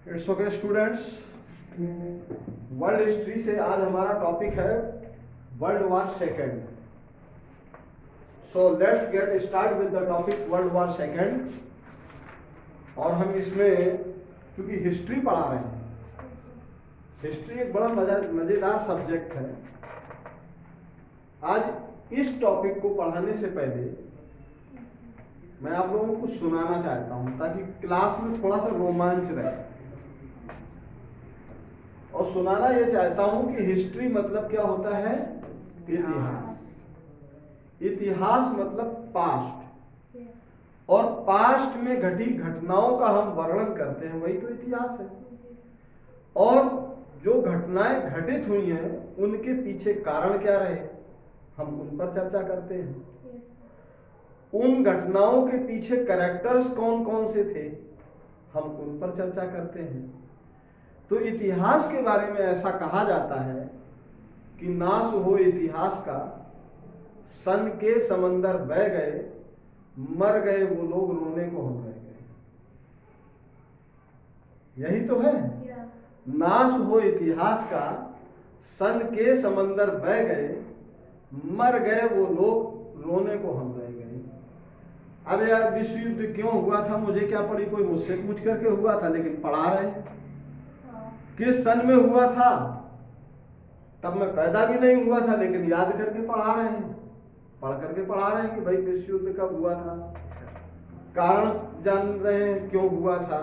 It's okay students, world history से आज हमारा टॉपिक है world war second. So let's get start with the topic world war second. और हम इसमें क्योंकि हिस्ट्री पढ़ा रहे हैं, हिस्ट्री एक बड़ा मजेदार सब्जेक्ट है। आज इस टॉपिक को पढ़ाने से पहले मैं आप लोगों को सुनाना चाहता हूं ताकि क्लास में थोड़ा सा रोमांच रहे। और सुनाना ये चाहता हूं कि हिस्ट्री मतलब क्या होता है? इतिहास। इतिहास मतलब पास्ट, और पास्ट में घटी घटनाओं का हम वर्णन करते हैं, वही तो इतिहास है। और जो घटनाएं घटित हुई हैं उनके पीछे कारण क्या रहे, हम उन पर चर्चा करते हैं। उन घटनाओं के पीछे कैरेक्टर्स कौन कौन से थे, हम उन पर चर्चा करते हैं। तो इतिहास के बारे में ऐसा कहा जाता है कि नाश हो इतिहास का, सन के समंदर बह गए, मर गए वो लोग, रोने को हम रह गए। यही तो है। नाश हो इतिहास का, सन के समंदर बह गए, मर गए वो लोग, रोने को हम रह गए। अब यार विश्व युद्ध क्यों हुआ था, मुझे क्या पड़ी, कोई मुझसे पूछ करके हुआ था, लेकिन पढ़ा रहे हैं। किस सन में हुआ था, तब मैं पैदा भी नहीं हुआ था, लेकिन याद करके पढ़ा रहे हैं, पढ़ करके पढ़ा रहे हैं कि भाई विश्व युद्ध कब हुआ था, कारण जान रहे हैं क्यों हुआ था।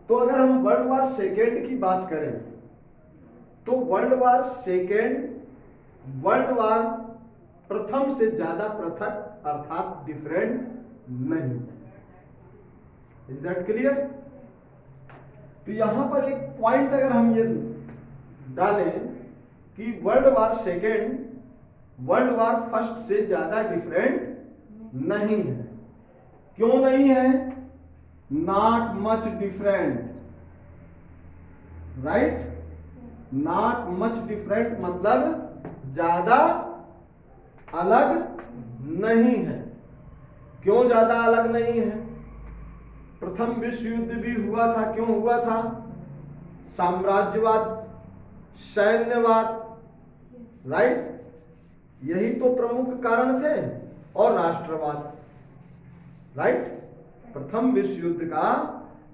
तो अगर हम वर्ल्ड वॉर सेकेंड की बात करें तो world war second world war प्रथम से ज्यादा पृथक अर्थात डिफरेंट नहीं। Is that clear? तो यहां पर एक पॉइंट अगर हम ये डालें कि world war second world war first से ज्यादा डिफरेंट नहीं है। क्यों नहीं है? Not much different, right? Not much different मतलब ज्यादा अलग नहीं है। क्यों ज्यादा अलग नहीं है? प्रथम विश्व युद्ध भी हुआ था, क्यों हुआ था? साम्राज्यवाद, सैन्यवाद, राइट? यही तो प्रमुख कारण थे, और राष्ट्रवाद, राइट? प्रथम विश्व युद्ध का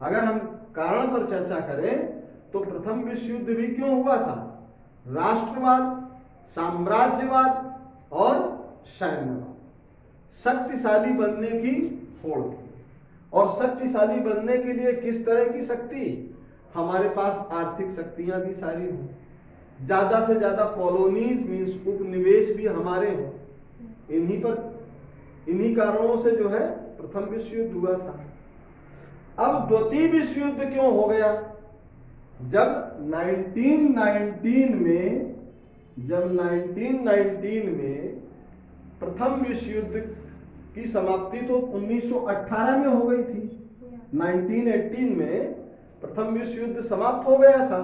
अगर हम कारण पर चर्चा करें तो प्रथम विश्व युद्ध भी क्यों हुआ था? राष्ट्रवाद, साम्राज्यवाद और सैन्यवाद, शक्तिशाली बनने की होड़ थी। और शक्तिशाली बनने के लिए किस तरह की शक्ति? हमारे पास आर्थिक शक्तियां भी सारी हों, ज्यादा से ज्यादा कॉलोनीज मीन्स उपनिवेश भी हमारे हों। इन्हीं कारणों से जो है प्रथम विश्व युद्ध हुआ था। अब द्वितीय विश्व युद्ध क्यों हो गया? जब 1919 में प्रथम विश्व युद्ध की समाप्ति तो 1918 में हो गई थी। 1918 में प्रथम विश्व युद्ध समाप्त हो गया था।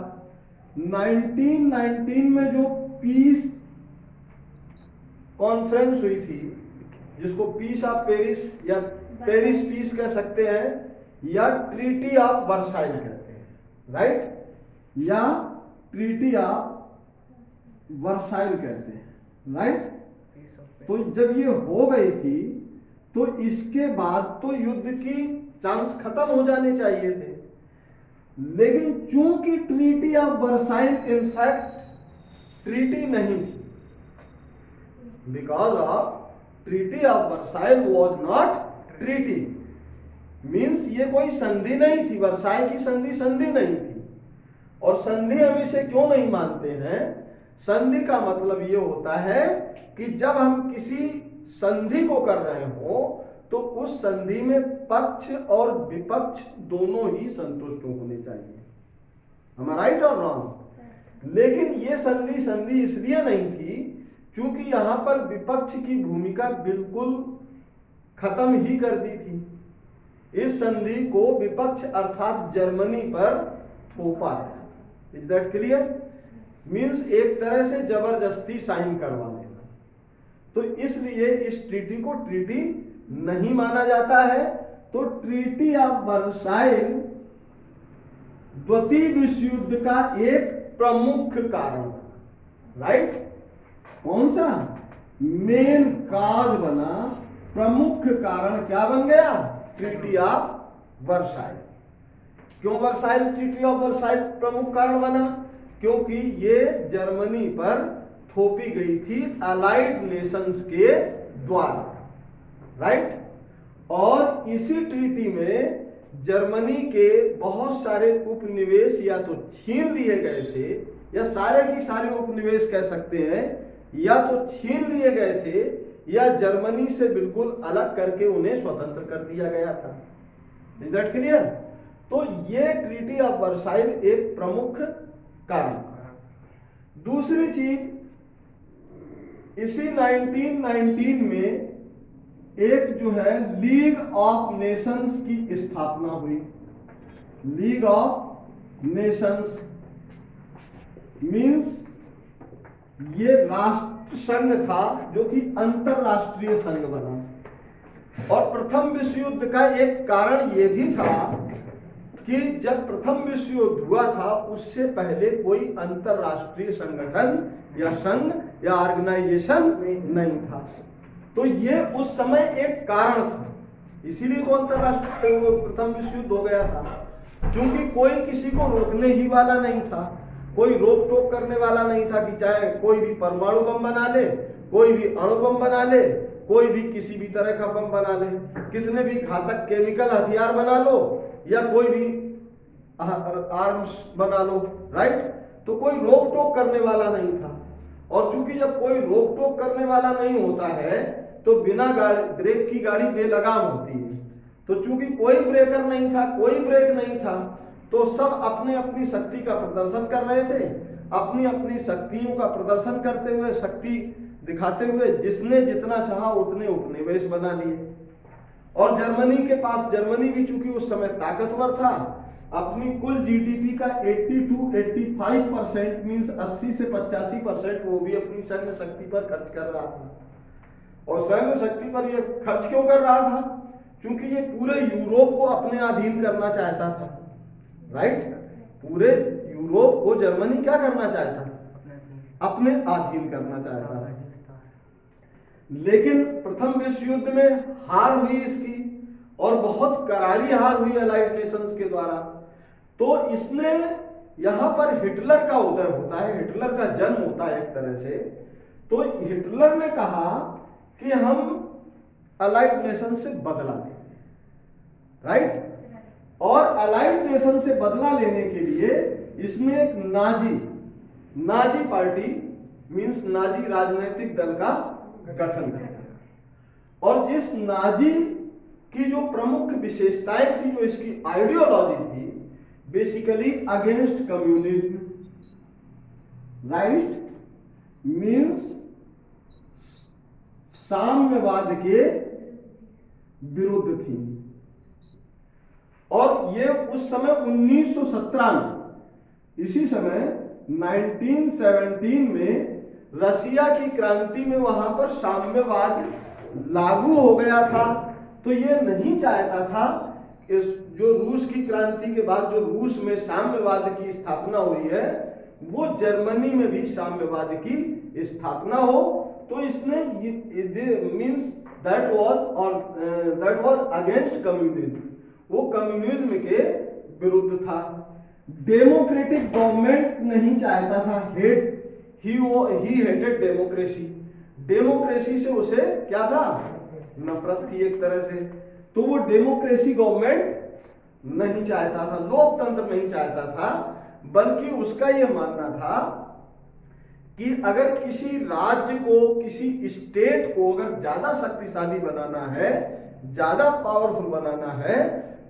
1919 में जो पीस कॉन्फ्रेंस हुई थी, जिसको पीस ऑफ पेरिस या पेरिस पीस कह सकते हैं, या ट्रीटी ऑफ वर्साइल कहते हैं, राइट? या ट्रीटी ऑफ वर्साइल कहते हैं, राइट? तो जब ये हो गई थी तो इसके बाद तो युद्ध की चांस खत्म हो जाने चाहिए थे। लेकिन चूंकि treaty of Versailles in fact treaty नहीं थी, because of treaty of Versailles was not treaty, means ये कोई संधि नहीं थी, वर्साइल की संधि नहीं थी। और संधि हम इसे क्यों नहीं मानते हैं? संधि का मतलब ये होता है कि जब हम किसी संधि को कर रहे हो तो उस संधि में पक्ष और विपक्ष दोनों ही संतुष्ट होने चाहिए। am I right or wrong? लेकिन ये संधि इसलिए नहीं थी क्योंकि यहां पर विपक्ष की भूमिका बिल्कुल खत्म ही कर दी थी। इस संधि को विपक्ष अर्थात जर्मनी पर थोपा है। Is that clear? मीन्स एक तरह से जबरदस्ती साइन करवा लेना। तो इसलिए इस ट्रीटी को ट्रीटी नहीं माना जाता है। तो ट्रीटी ऑफ वर्साइल द्वितीय विश्व युद्ध का एक प्रमुख कारण, राइट? कौन सा? मेन काज बना, प्रमुख कारण क्या बन गया? Treaty of Versailles. क्यों वर्साइल, ट्रीटी ऑफ वर्साइल प्रमुख कारण बना? क्योंकि ये जर्मनी पर थोपी गई थी अलाइड नेशंस के द्वारा, राइट? और इसी ट्रीटी में जर्मनी के बहुत सारे उपनिवेश या तो छीन लिए गए थे, या सारे की सारे उपनिवेश कह सकते हैं, या तो छीन लिए गए थे, या जर्मनी से बिल्कुल अलग करके उन्हें स्वतंत्र कर दिया गया था। Is that clear? तो ये ट्रीटी ऑफ वर्साइल एक प्रमुख कारण। दूसरी चीज, इसी 1919 में एक जो है लीग ऑफ नेशंस की स्थापना हुई। लीग ऑफ नेशंस मींस ये राष्ट्र संघ था जो कि अंतरराष्ट्रीय संघ बना। और प्रथम विश्व युद्ध का एक कारण यह भी था कि जब प्रथम विश्व युद्ध हुआ था उससे पहले कोई अंतरराष्ट्रीय संगठन या संघ या ऑर्गेनाइजेशन नहीं था। तो ये उस समय एक कारण था, इसीलिए तो अंतरराष्ट्रीय प्रथम विश्व युद्ध हो गया था, क्योंकि कोई किसी को रोकने ही वाला नहीं था, कोई रोक टोक करने वाला नहीं था कि चाहे कोई भी परमाणु बम बना ले, कोई भी अणु बम बना ले, कोई भी किसी भी तरह का बम बना ले, कितने भी घातक केमिकल हथियार बना लो, या कोई भी आर्म्स बना लो, राइट? तो कोई रोक टोक करने वाला नहीं था। और चूंकि जब कोई रोक टोक करने वाला नहीं होता है तो बिना ब्रेक की गाड़ी बेलगाम होती है। तो चूंकि कोई ब्रेकर नहीं था, कोई ब्रेक नहीं था, तो सब अपने अपनी शक्ति का प्रदर्शन कर रहे थे। अपनी अपनी शक्तियों का प्रदर्शन करते हुए, शक्ति दिखाते हुए जिसने जितना चाहा उतने उपनिवेश बना लिए। और जर्मनी के पास, जर्मनी भी चूंकि उस समय ताकतवर था, अपनी कुल जीडीपी का 80 to 85% मींस 80 से 85% वो भी अपनी सैन्य शक्ति पर खर्च कर रहा था। और सैन्य शक्ति पर ये खर्च क्यों कर रहा था? क्योंकि ये पूरे यूरोप को अपने अधीन करना चाहता था, राइट? पूरे यूरोप को जर्मनी क्या करना चाहता था? अपने अधीन करना चाहता था। लेकिन प्रथम विश्व युद्ध में हार हुई इसकी, और बहुत करारी हार हुई अलाइड नेशंस के द्वारा। तो इसने यहां पर हिटलर का उदय होता है, हिटलर का जन्म होता है एक तरह से। तो हिटलर ने कहा कि हम अलाइड नेशन से बदला लें, राइट? और अलाइड नेशन से बदला लेने के लिए इसमें एक नाजी पार्टी मींस नाजी राजनीतिक दल का गठन किया। और जिस नाजी की जो प्रमुख विशेषताएं थी, जो इसकी आइडियोलॉजी थी, basically against communism, right? Means साम्यवाद के विरुद्ध थी। और ये उस समय 1917 में, इसी समय 1917 में रसिया की क्रांति में वहां पर साम्यवाद लागू हो गया था। तो ये नहीं चाहता था इस जो रूस की क्रांति के बाद जो रूस में साम्यवाद की स्थापना हुई है, वो जर्मनी में भी साम्यवाद की स्थापना हो। तो इसने means that was against communism, वो कम्युनिज्म के विरुद्ध था। डेमोक्रेटिक गवर्नमेंट नहीं चाहता था, ही हेटेड डेमोक्रेसी। डेमोक्रेसी से उसे क्या था? नफरत थी एक तरह से। तो वो डेमोक्रेसी गवर्नमेंट नहीं चाहता था, लोकतंत्र नहीं चाहता था, बल्कि उसका यह मानना था कि अगर किसी राज्य को, किसी स्टेट को अगर ज्यादा शक्तिशाली बनाना है, ज्यादा पावरफुल बनाना है,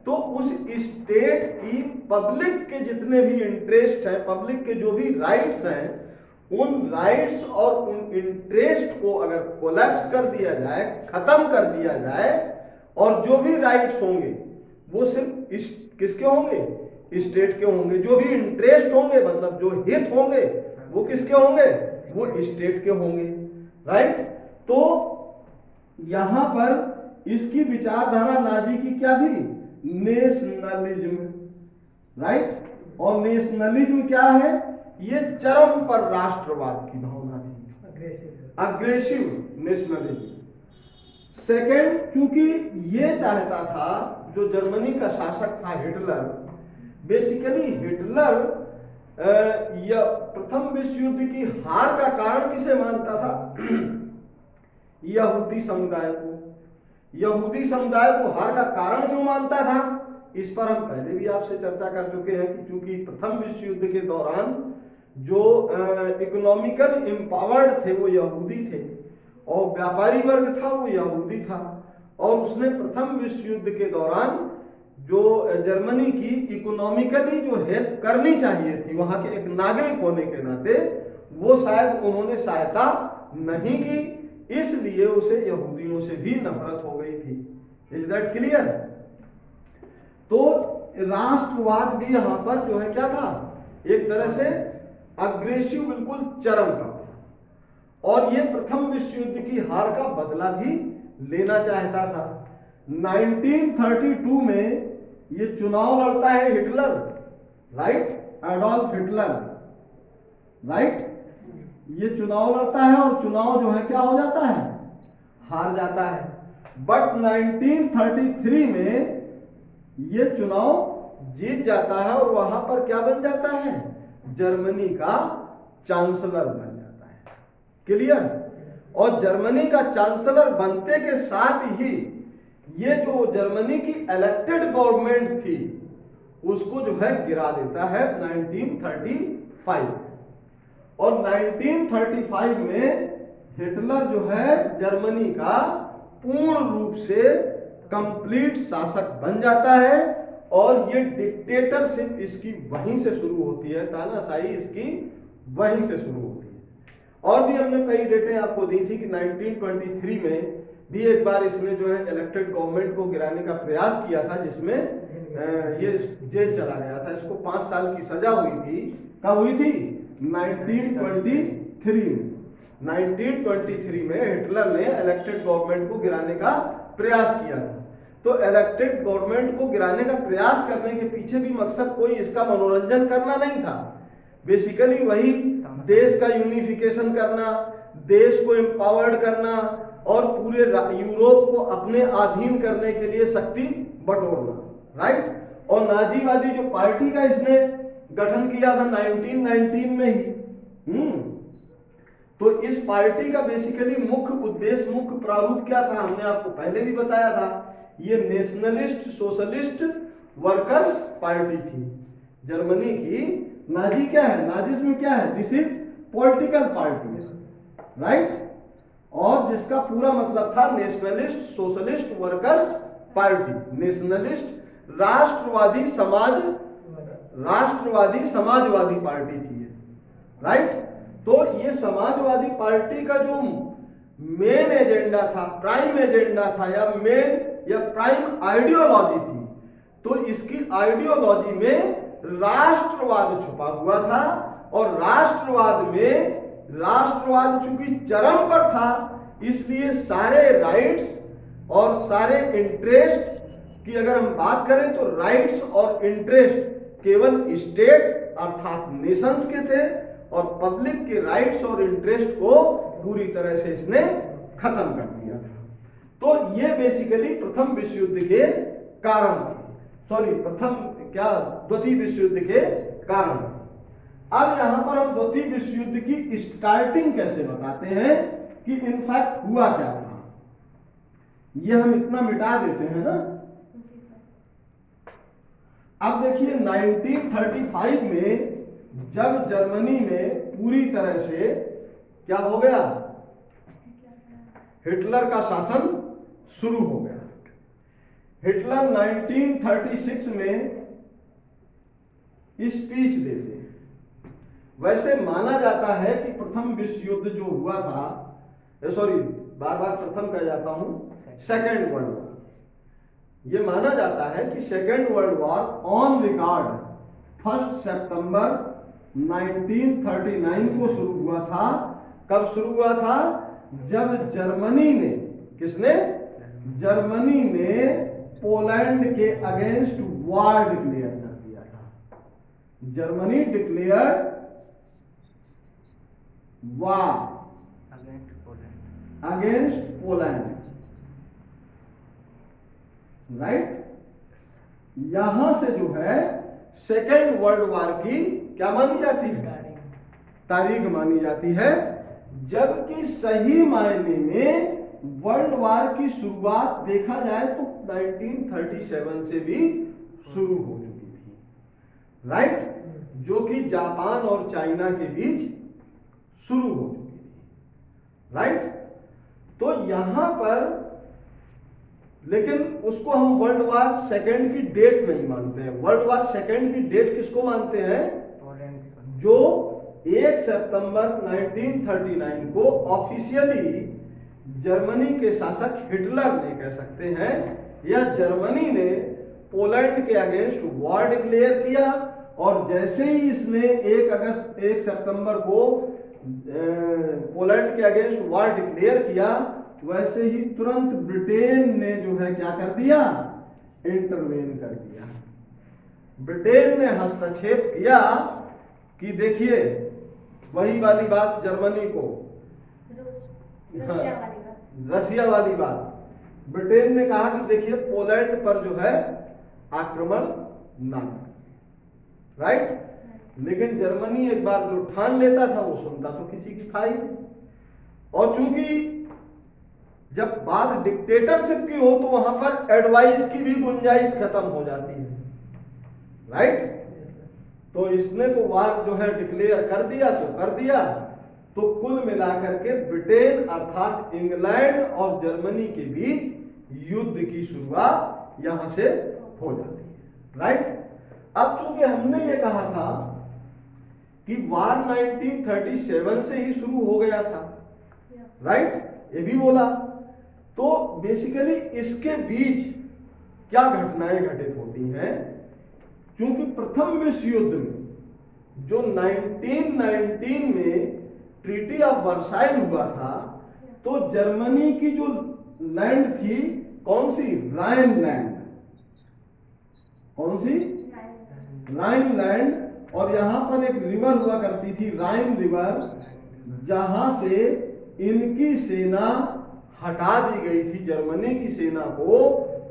तो उस स्टेट की पब्लिक के जितने भी इंटरेस्ट हैं, पब्लिक के जो भी राइट्स हैं, उन राइट्स और उन इंटरेस्ट को अगर कोलैप्स कर दिया जाए, खत्म कर दिया जाए, और जो भी राइट्स होंगे वो सिर्फ किसके होंगे? स्टेट के होंगे। जो भी इंटरेस्ट होंगे, मतलब जो हित होंगे, वो किसके होंगे? वो स्टेट के होंगे, राइट? तो यहां पर इसकी विचारधारा नाजी की क्या थी? Nationalism, right? और नेशनलिज्म क्या है? ये चरम पर राष्ट्रवाद की भावना थी, अग्रेसिव नेशनलिज्म। सेकंड, क्योंकि ये चाहता था, जो जर्मनी का शासक था हिटलर, बेसिकली हिटलर यह प्रथम विश्व युद्ध की हार का कारण किसे मानता था? यहूदी समुदाय को। यहूदी समुदाय को हार का कारण क्यों मानता था? इस पर हम पहले भी आपसे चर्चा कर चुके हैं कि चूंकि प्रथम विश्व युद्ध के दौरान जो इकोनॉमिकल एम्पावर्ड थे वो यहूदी थे और व्यापारी वर्ग था वो यहूदी था, और उसने प्रथम विश्व युद्ध के दौरान जो जर्मनी की इकोनॉमिकली जो हेल्प करनी चाहिए थी वहां के एक नागरिक होने के नाते, वो शायद उन्होंने सहायता नहीं की, इसलिए उसे यहूदियों से भी नफरत हो गई थी। Is that clear? तो राष्ट्रवाद भी यहां पर जो है क्या था? एक तरह से अग्रेसिव, बिल्कुल चरम का, और ये प्रथम विश्व युद्ध की हार का बदला भी लेना चाहता था। 1932 में ये चुनाव लड़ता है Hitler, right? Adolf Hitler, right? ये चुनाव लड़ता है और चुनाव जो है क्या हो जाता है? हार जाता है। बट 1933 में ये चुनाव जीत जाता है और वहां पर क्या बन जाता है? जर्मनी का चांसलर बन जाता है। क्लियर? और जर्मनी का चांसलर बनते के साथ ही ये जो जर्मनी की इलेक्टेड गवर्नमेंट थी उसको जो है गिरा देता है 1935। और 1935 में हिटलर जो है जर्मनी का पूर्ण रूप से कंप्लीट शासक बन जाता है, और ये डिक्टेटरशिप इसकी वहीं से शुरू होती है, तानाशाही इसकी वहीं से शुरू होती है। और भी हमने कई डेटें आपको दी थी कि 1923 में भी एक बार इसने जो है इलेक्टेड गवर्नमेंट को गिराने का प्रयास किया था, जिसमें ये जेल चला गया था। इसको 5 साल की सजा हुई थी। कब हुई थी? 1923 में। 1923 में हिटलर ने इलेक्टेड गवर्नमेंट को गिराने का प्रयास किया था। तो इलेक्टेड गवर्नमेंट को गिराने का प्रयास करने के पीछे भी मकसद कोई इसका मनोरंजन करना नहीं था, बेसिकली वही देश का यूनिफिकेशन करना, देश को एम्पावर्ड करना और पूरे यूरोप को अपने अधीन करने के लिए शक्ति बटोरना, राइट? और नाजीवादी जो पार्टी का इसने गठन किया था 1919 में ही। तो इस पार्टी का बेसिकली मुख्य उद्देश्य, मुख्य प्रारूप क्या था? हमने आपको पहले भी बताया था, ये नेशनलिस्ट सोशलिस्ट वर्कर्स पार्टी थी। जर्मनी की नाजी क्या है? नाजिज्म क्या है? This is political party, right? और जिसका पूरा मतलब था nationalist socialist workers party, nationalist राष्ट्रवादी समाजवादी पार्टी थी, राइट? तो ये समाजवादी पार्टी का जो मेन एजेंडा था, प्राइम एजेंडा था, या प्राइम आइडियोलॉजी थी, तो इसकी आइडियोलॉजी में राष्ट्रवाद छुपा हुआ था। और राष्ट्रवाद चूंकि चरम पर था, इसलिए सारे राइट्स और सारे इंटरेस्ट की अगर हम बात करें तो राइट्स और इंटरेस्ट केवल स्टेट अर्थात नेशंस के थे, और पब्लिक के राइट्स और इंटरेस्ट को पूरी तरह से इसने खत्म कर दिया था। तो ये बेसिकली प्रथम विश्व युद्ध के कारण थे, द्वितीय विश्व युद्ध के कारण। अब यहां पर हम द्वितीय विश्व युद्ध की स्टार्टिंग कैसे बताते हैं कि इनफैक्ट हुआ क्या था। ये हम इतना मिटा देते हैं ना। अब देखिए 1935 में जब जर्मनी में पूरी तरह से क्या हो गया, हिटलर का शासन शुरू हो गया। हिटलर 1936 में स्पीच देते हैं। वैसे माना जाता है कि प्रथम विश्व युद्ध जो हुआ था, बार बार प्रथम कह जाता हूं, सेकेंड वर्ल्ड वॉर, ये माना जाता है कि second world war on record 1 सितंबर 1939 को शुरू हुआ था। कब शुरू हुआ था? जब जर्मनी ने पोलैंड के अगेंस्ट वॉर डिक्लेयर कर दिया था। Germany declared war against Poland, right. यहां से जो है सेकेंड वर्ल्ड वॉर की क्या मानी जाती है, तारीख मानी जाती है, जबकि सही मायने में वर्ल्ड वॉर की शुरुआत देखा जाए तो 1937 से भी शुरू हो चुकी थी, राइट, जो कि जापान और चाइना के बीच शुरू हो चुकी थी, राइट। तो यहां पर लेकिन उसको हम वर्ल्ड वॉर सेकेंड की डेट नहीं मानते हैं। वर्ल्ड वॉर सेकेंड की डेट किसको मानते हैं, जो 1 सितंबर 1939 को ऑफिशियली जर्मनी के शासक हिटलर ने, कह सकते हैं, या जर्मनी ने पोलैंड के अगेंस्ट वॉर डिक्लेयर किया। और जैसे ही इसने 1 सितंबर को पोलैंड के अगेंस्ट वॉर डिक्लेयर किया, वैसे ही तुरंत ब्रिटेन ने जो है क्या कर दिया, इंटरवेन कर दिया। ब्रिटेन ने हस्तक्षेप किया कि देखिए वही वाली बात जर्मनी को, रसिया वाली बात, ब्रिटेन ने कहा कि देखिए पोलैंड पर जो है आक्रमण ना करें, राइट। लेकिन जर्मनी एक बार जो ठान लेता था वो सुनता तो किसी की था ही नहीं। और चूंकि जब बात डिक्टेटरशिप की हो तो वहां पर एडवाइस की भी गुंजाइश खत्म हो जाती है, राइट। तो इसने तो वार जो है डिक्लेयर कर दिया तो कर दिया। तो कुल मिलाकर के ब्रिटेन अर्थात इंग्लैंड और जर्मनी के बीच युद्ध की शुरुआत यहां से हो जाती है, राइट। अब चूंकि हमने ये कहा था कि वार 1937 से ही शुरू हो गया था, राइट, ये भी बोला, तो बेसिकली इसके बीच क्या घटनाएं घटित होती हैं। क्योंकि प्रथम विश्व युद्ध में जो 1919 में ट्रीटी ऑफ वर्साइल हुआ था, तो जर्मनी की जो लैंड थी कौन सी, राइन लैंड, कौन सी, राइन लैंड। और यहां पर एक रिवर हुआ करती थी राइन रिवर, जहां से इनकी सेना हटा दी गई थी। जर्मनी की सेना को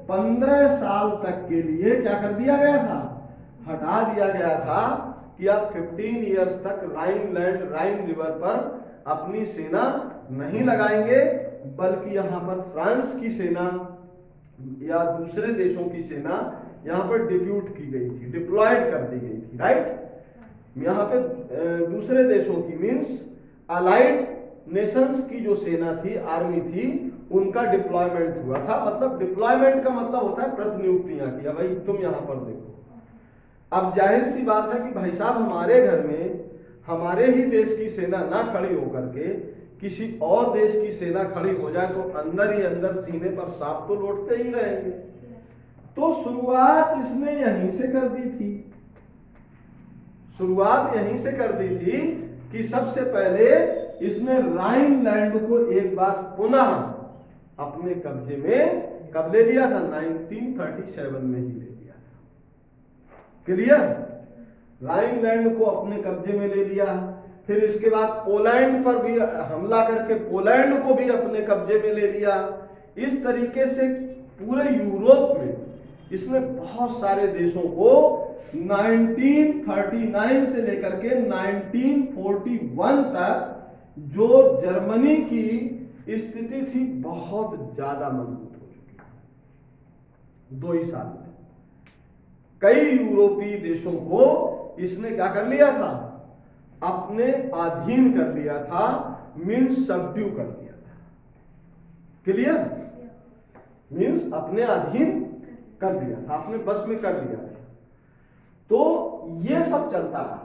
15 साल तक के लिए क्या कर दिया गया था, हटा दिया गया था कि आप 15 इयर्स तक राइन लैंड, राइन रिवर पर अपनी सेना नहीं लगाएंगे, बल्कि यहां पर फ्रांस की सेना या दूसरे देशों की सेना यहां पर डिप्यूट की गई थी, डिप्लॉयड कर दी गई थी, राइट। यहां पे दूसरे देशों की मींस अलाइड नेशंस की जो सेना थी, आर्मी थी, उनका डिप्लॉयमेंट हुआ था। मतलब डिप्लॉयमेंट का मतलब होता है प्रतिनियुक्तियां किया, भाई तुम यहां पर देखो। अब जाहिर सी बात है कि भाई साहब हमारे घर में हमारे ही देश की सेना ना खड़ी होकर के किसी और देश की सेना खड़ी हो जाए तो अंदर ही अंदर सीने पर सांप तो लौटते ही रहेंगे। तो शुरुआत इसने यहीं से कर दी थी, शुरुआत यहीं से कर दी थी कि सबसे पहले इसने राइन लैंड को एक बार पुनः अपने कब्जे में कब ले लिया था, 1937 में ही ले लिया था। क्लियर, राइन लैंड को अपने कब्जे में ले लिया। फिर इसके बाद पोलैंड पर भी हमला करके पोलैंड को भी अपने कब्जे में ले लिया। इस तरीके से पूरे यूरोप में इसने बहुत सारे देशों को 1939 से लेकर के 1941 तक जो जर्मनी की स्थिति थी बहुत ज्यादा मजबूत हो चुकी है। 2 ही साल में कई यूरोपीय देशों को इसने क्या कर लिया था, अपने अधीन कर लिया था, मीन्स सबड्यू कर लिया था। क्लियर, मीन्स अपने अधीन कर दिया था, अपने बस में कर लिया था। तो ये सब चलता रहा।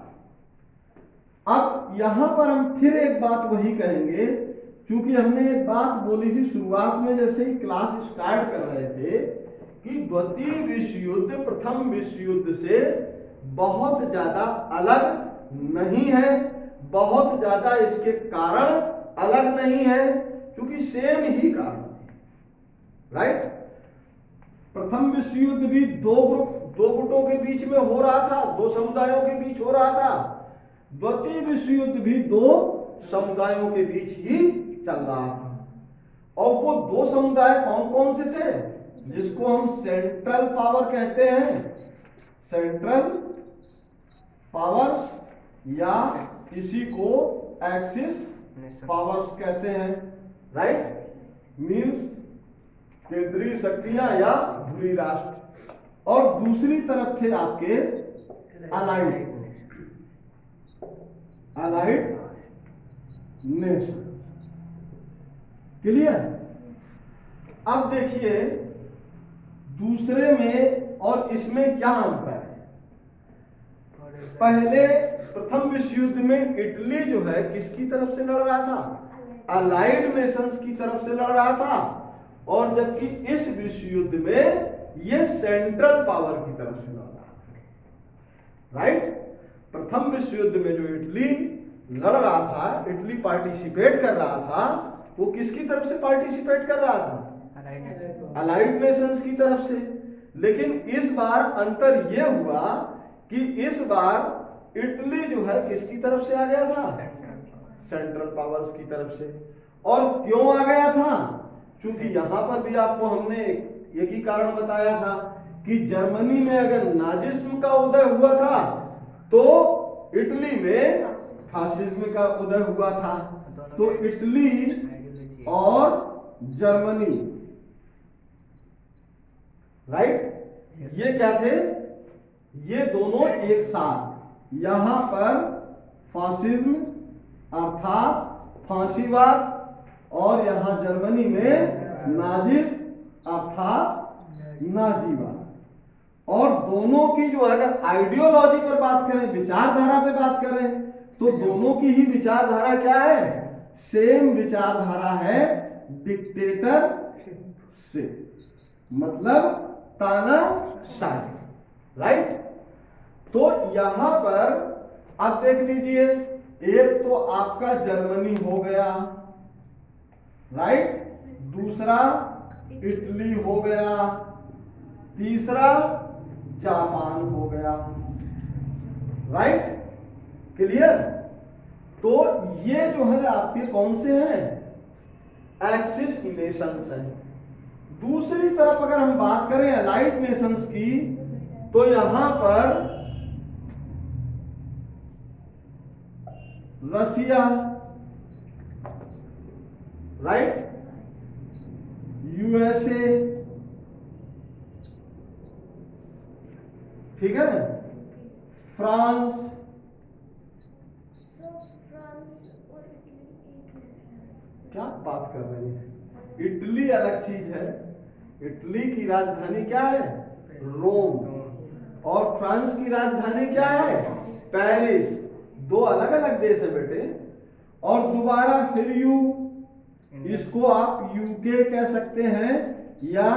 अब यहां पर हम फिर एक बात वही कहेंगे, क्योंकि हमने एक बात बोली थी शुरुआत में जैसे ही क्लास स्टार्ट कर रहे थे कि द्वितीय विश्व युद्ध प्रथम विश्व युद्ध से बहुत ज्यादा अलग नहीं है, बहुत ज्यादा इसके कारण अलग नहीं है, क्योंकि सेम ही कारण है, राइट। प्रथम विश्व युद्ध भी दो गुटों के बीच में हो रहा था, दो समुदायों के बीच हो रहा था। द्वितीय विश्व युद्ध भी दो समुदायों के बीच ही चल रहा था। और वो दो समुदाय कौन कौन से थे, जिसको हम सेंट्रल पावर कहते हैं, सेंट्रल पावर्स या किसी को एक्सिस पावर्स कहते हैं, राइट, मींस केंद्रीय शक्तियां या ध्रुवीय राष्ट्र। और दूसरी तरफ थे आपके अलाइड नेशन। क्लियर? अब देखिए दूसरे में और इसमें क्या अंतर है। पहले प्रथम विश्व युद्ध में इटली जो है किसकी तरफ से लड़ रहा था, अलाइड नेशंस की तरफ से लड़ रहा था। और जबकि इस विश्व युद्ध में ये सेंट्रल पावर की तरफ से लड़ रहा था, राइट। प्रथम विश्व युद्ध में जो इटली लड़ रहा था, इटली पार्टिसिपेट कर रहा था, वो किसकी तरफ से पार्टिसिपेट कर रहा था, अलाइड नेशंस की तरफ से। लेकिन इस बार अंतर यह हुआ कि इस बार इटली जो है किसकी तरफ से आ गया था, सेंट्रल पावर्स की तरफ से। और क्यों आ गया था, क्योंकि यहां पर भी आपको हमने एक ही कारण बताया था कि जर्मनी में अगर नाजिज्म का उदय हुआ था तो इटली में फासिज्म का उदय हुआ था। तो इटली और जर्मनी, राइट, ये क्या थे, ये दोनों एक साथ यहां पर फासिज्म अर्थात फांसीवाद और यहां जर्मनी में नाजिज्म अर्थात नाजीवाद। और दोनों की जो अगर आइडियोलॉजी पर बात करें, विचारधारा पे बात करें, तो दोनों की ही विचारधारा क्या है, सेम विचारधारा है, डिक्टेटर से मतलब तानाशाही, राइट। तो यहां पर आप देख लीजिए, एक तो आपका जर्मनी हो गया, राइट, दूसरा इटली हो गया, तीसरा जापान हो गया, राइट, क्लियर। तो ये जो है आपके कौन से हैं, एक्सिस नेशंस हैं। दूसरी तरफ अगर हम बात करें अलाइड नेशंस की, तो यहां पर रसिया, राइट, यूएसए, ठीक है, फ्रांस, क्या बात कर रहे हैं, इटली अलग चीज है। इटली की राजधानी क्या है, रोम, और फ्रांस की राजधानी क्या है, पेरिस। दो अलग अलग देश है बेटे। और दोबारा फिर इसको आप यूके कह सकते हैं, या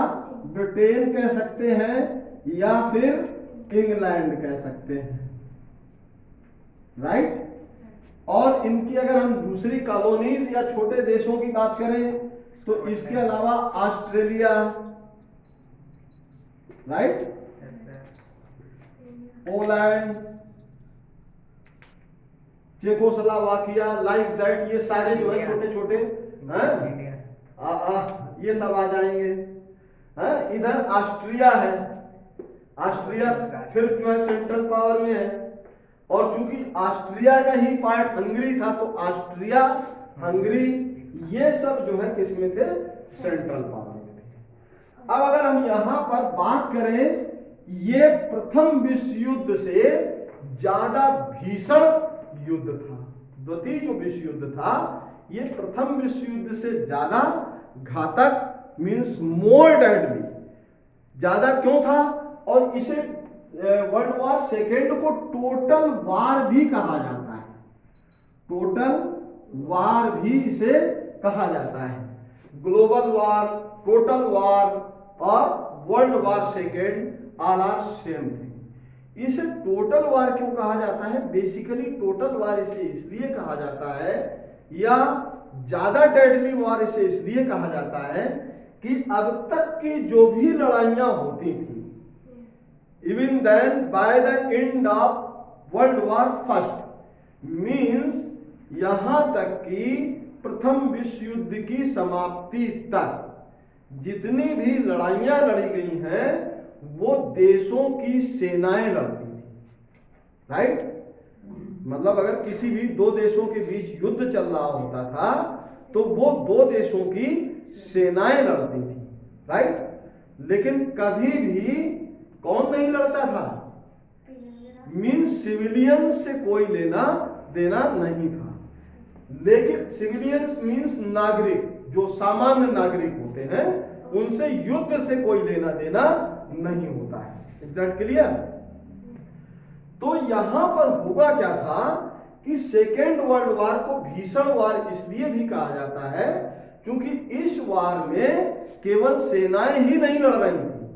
ब्रिटेन कह सकते हैं, या फिर इंग्लैंड कह सकते हैं, राइट। और इनकी अगर हम दूसरी कॉलोनीज या छोटे देशों की बात करें, तो इसके अलावा Australia, right, Poland, Czechoslovakia, like that, ये सारे जो है छोटे छोटे ये सब आ जाएंगे। इधर ऑस्ट्रिया है, ऑस्ट्रिया फिर जो है सेंट्रल पावर में है। और चूंकि ऑस्ट्रिया का ही पार्ट हंगरी था, तो ऑस्ट्रिया, हंगरी, ये सब जो है किसमें थे, सेंट्रल पावर में थे। अब अगर हम यहां पर बात करें, ये प्रथम विश्व युद्ध से ज्यादा भीषण युद्ध था। द्वितीय जो विश्व युद्ध था, ये प्रथम विश्व युद्ध से ज्यादा घातक, मींस मोर डेडली, ज्यादा क्यों था। और इसे वर्ल्ड वॉर सेकेंड को टोटल वार भी कहा जाता है, टोटल वार भी इसे कहा जाता है। ग्लोबल वार, टोटल वार और world war second all are same thing. इसे टोटल वार क्यों कहा जाता है, बेसिकली टोटल वार इसे इसलिए कहा जाता है, या ज्यादा डेडली वार इसे इसलिए कहा जाता है कि अब तक की जो भी लड़ाइयां होती थी, even then by the end of world war first, means यहां तक कि प्रथम विश्व युद्ध की समाप्ति तक जितनी भी लड़ाइयां लड़ी गई हैं वो देशों की सेनाएं लड़ती थी, राइट। मतलब अगर किसी भी दो देशों के बीच युद्ध चल रहा होता था तो वो दो देशों की सेनाएं लड़ती थी, राइट। लेकिन कभी भी कौन नहीं लड़ता था, मीन्स सिविलियंस से कोई लेना देना नहीं था। लेकिन सिविलियंस मीन्स नागरिक, जो सामान्य नागरिक होते हैं उनसे युद्ध से कोई लेना देना नहीं होता है। Is that clear? तो यहां पर हुआ क्या था कि सेकेंड वर्ल्ड वॉर को भीषण वार इसलिए भी कहा जाता है क्योंकि इस वार में केवल सेनाएं ही नहीं लड़ रही थी,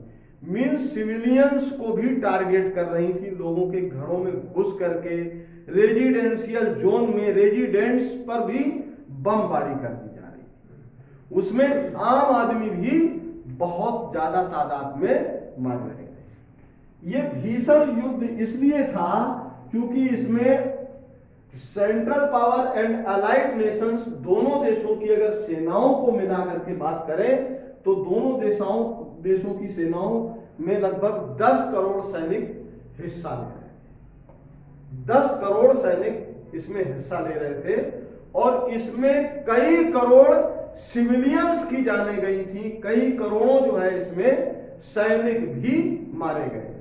मीन्स सिविलियंस को भी टारगेट कर रही थी, लोगों के घरों में घुस करके रेजिडेंशियल जोन में रेजिडेंट्स पर भी बमबारी कर दी जा रही थी। उसमें आम आदमी भी बहुत ज्यादा तादाद में मारे गए। ये भीषण युद्ध इसलिए था क्योंकि इसमें central power and allied Nations दोनों देशों की अगर सेनाओं को मिला करके बात करें तो दोनों देशों की सेनाओं में लगभग 10 करोड़ सैनिक हिस्सा ले रहे थे। 10 करोड़ सैनिक इसमें हिस्सा ले रहे थे और इसमें कई करोड़ सिविलियंस की जाने गई थी, कई करोड़ों जो है इसमें सैनिक भी मारे गए थे।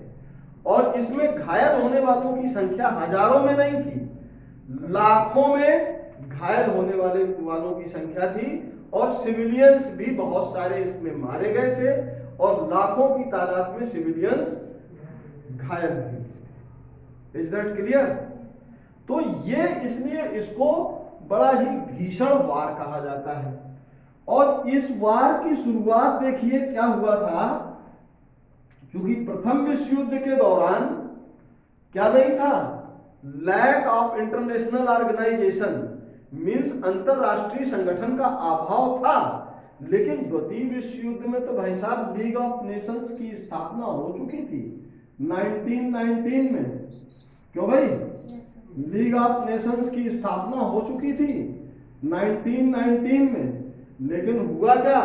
और इसमें घायल होने वालों की संख्या हजारों में नहीं थी, लाखों में घायल होने वालों की संख्या थी और सिविलियंस भी बहुत सारे इसमें मारे गए थे और लाखों की तादाद में सिविलियंस घायल भी। Is that clear? तो ये इसलिए इसको बड़ा ही भीषण वार कहा जाता है। और इस वार की शुरुआत देखिए क्या हुआ था, क्योंकि प्रथम विश्व युद्ध के दौरान क्या नहीं था, lack of international organisation, means अंतरराष्ट्रीय संगठन का अभाव था। लेकिन द्वितीय विश्व युद्ध में तो भाई साहब लीग ऑफ नेशंस की स्थापना हो चुकी थी 1919 में। क्यों भाई? लीग ऑफ नेशंस की स्थापना हो चुकी थी 1919 में। लेकिन हुआ क्या,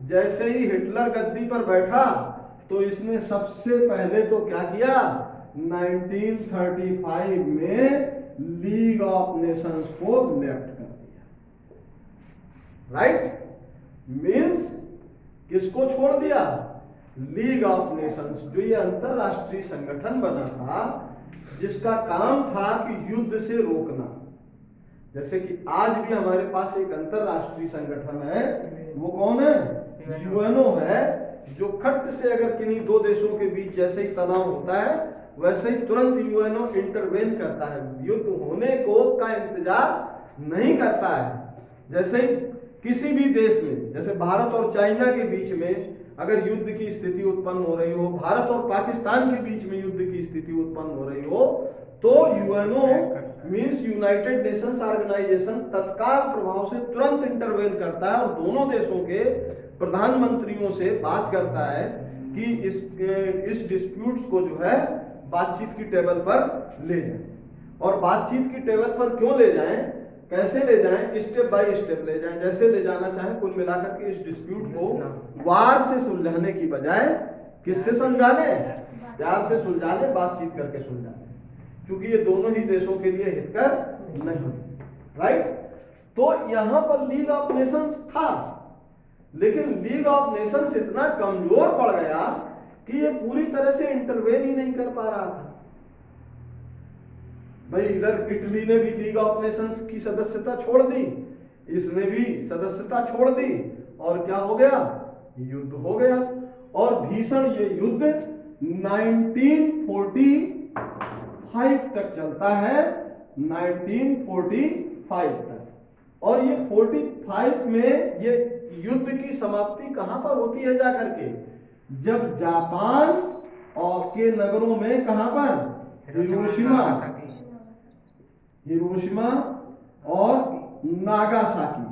जैसे ही हिटलर गद्दी पर बैठा तो इसने सबसे पहले तो क्या किया, 1935 में लीग ऑफ नेशंस को लेफ्ट कर दिया, राइट। मींस किसको छोड़ दिया, लीग ऑफ नेशंस, जो ये अंतरराष्ट्रीय संगठन बना था जिसका काम था कि युद्ध से रोकना। जैसे कि आज भी हमारे पास एक अंतरराष्ट्रीय संगठन है, वो कौन है, यूएनओ है, जो खट से अगर किन्हीं दो देशों के बीच जैसे ही तनाव होता है वैसे ही तुरंत यूएनओ इंटरवेन करता है, युद्ध होने को का इंतजार नहीं करता है। जैसे किसी भी देश में, जैसे भारत और चाइना के बीच में अगर युद्ध की स्थिति उत्पन्न हो रही हो, भारत और पाकिस्तान के बीच में युद्ध की स्थिति उत्पन्न हो रही हो, तो UNO means United Nations organisation तत्काल प्रभाव से तुरंत इंटरवेन करता है और दोनों देशों के प्रधानमंत्रियों से बात करता है कि इस डिस्प्यूट्स को जो है बातचीत की टेबल पर ले जाएं। और बातचीत की टेबल पर क्यों ले जाएं, कैसे ले जाएं, स्टेप बाय स्टेप ले जाएं। जैसे ले जाना चाहें, कुल मिलाकर के इस डिस्प्यूट को वार से सुलझाने की बजाय किससे सुलझा लें, प्यार से सुलझा लें, बातचीत करके सुलझा लें, क्योंकि ये दोनों ही देशों के लिए हितकर नहीं, राइट। तो यहां पर लीग ऑफ नेशंस था, लेकिन लीग ऑफ नेशंस इतना कमजोर पड़ गया कि ये पूरी तरह से इंटरवेन ही नहीं कर पा रहा था। भाई इधर इटली ने भी लीग ऑफ नेशंस की सदस्यता छोड़ दी, इसने भी सदस्यता छोड़ दी और क्या हो गया, युद्ध हो गया। और भीषण ये युद्ध 1945 तक चलता है, 1945 तक। और ये 45 में ये युद्ध की समाप्ति कहां पर होती है जाकर के, जब जापान और के नगरों में, कहां पर, हिरोशिमा और नागासाकी,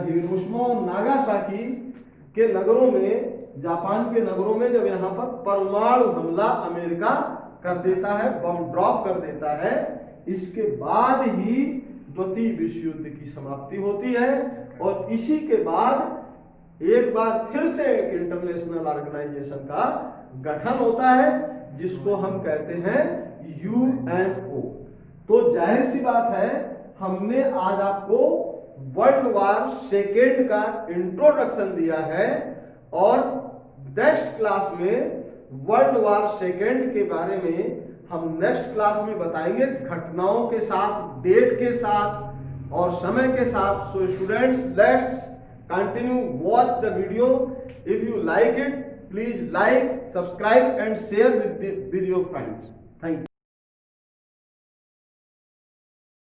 हिरोशिमा और नागासाकी के नगरों में, जापान के नगरों में जब यहाँ पर परमाणु हमला अमेरिका कर देता है, बम ड्रॉप कर देता है, इसके बाद ही द्वितीय विश्व युद्ध की समाप्ति होती है। और इसी के बाद एक बार फिर से एक इंटरनेशनल ऑर्गेनाइजेशन का गठन होता है, जिसको हम कहते हैं यूएनओ। तो जाहिर सी बात है, हमने आज आपको वर्ल्ड वार सेकेंड का इंट्रोडक्शन दिया है और नेक्स्ट क्लास में वर्ल्ड वार सेकेंड के बारे में हम नेक्स्ट क्लास में बताएंगे, घटनाओं के साथ, डेट के साथ और समय के साथ। So students, let's continue watch the video. If you like it, please like, subscribe and share with your friends. Thank you.